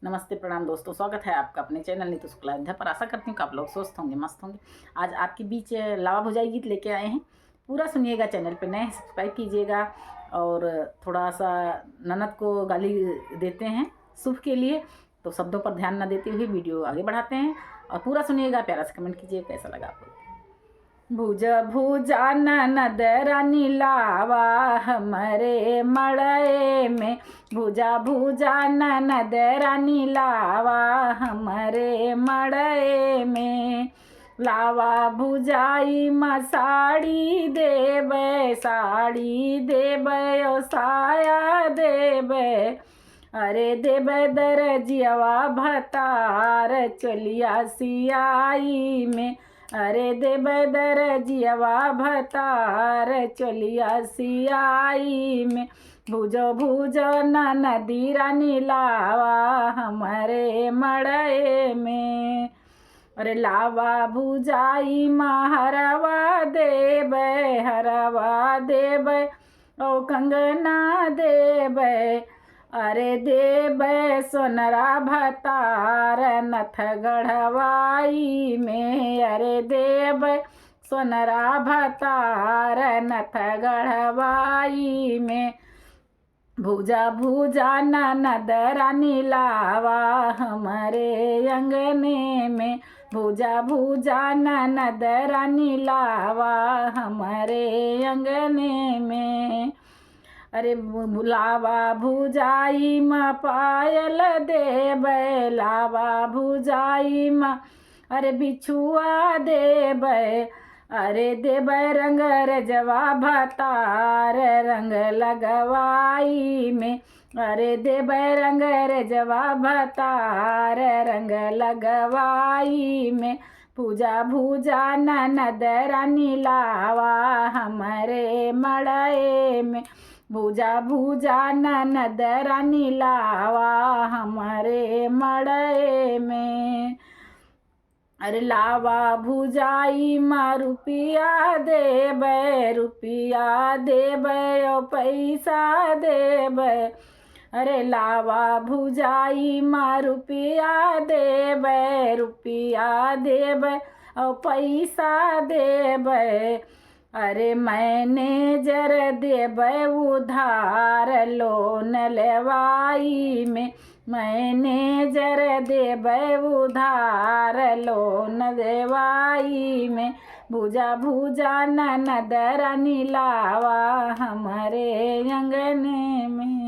नमस्ते प्रणाम दोस्तों, स्वागत है आपका अपने चैनल नीतू शुक्ला अयोध्या पर। आशा करती हूँ कि आप लोग स्वस्थ होंगे, मस्त होंगे। आज आपके बीच लावा भुजाई गीत लेके आए हैं। पूरा सुनिएगा, चैनल पे नए सब्सक्राइब कीजिएगा। और थोड़ा सा ननद को गाली देते हैं शुभ के लिए, तो शब्दों पर ध्यान न देते हुए वीडियो आगे बढ़ाते हैं। और पूरा सुनिएगा, प्यारा से कमेंट कीजिए कैसा लगा आपको। भुजा भुजा ननद रानी लावा हमरे मड़े में, भुजा भुजा ननद रानी लावा हमरे मड़े में। लावा भुजाई म साड़ी देबै, साड़ी देबै ओ साया देबै। अरे देबै दरजियावा भतार चलिया सियाई में। अरे देबै दरजियावा भतार चलिया सियाई में। भुजो भुजो ननदी रानी लावा हमरे मड़े में। अरे लावा भुजाई हरवा देबै, हरवा देबै ओ कंगना देबै। अरे देबै सोनरा भतार नथ गढ़वाई में। अरे देबै सोनरा भतार नथ गढ़वाई में। भुजा भुजा ननद रानी लावा हमरे अंगने में। भुजा भुजा ननद रानी लावा हमरे अंगने में। अरे लावा भुजाई म पायल देबै, लावा भुजाई म अरे बिछुआ देबै। अरे देबै रंग रजवा भतार रंग लगवाई में। अरे देबै रंग रजवा भतार रंग लगवाई में। भुजा भुजा ननद रानी लावा हमरे मड़े में। भुजा भुजा ननद रानी लावा हमरे मड़े में। अरे लावा भुजाई म रुपिया देबै, रुपिया देबै ओ पैसा देबै। अरे लावा भुजाई म रुपिया देबै, रुपिया देबै ओ पैसा देबै। अरे मैनेजर देबै उधार लोन लेवाई में। मैनेजर देबै उधार लोन देवाई में। भुजा भुजा ननद रानी लावा हमरे अंगने में।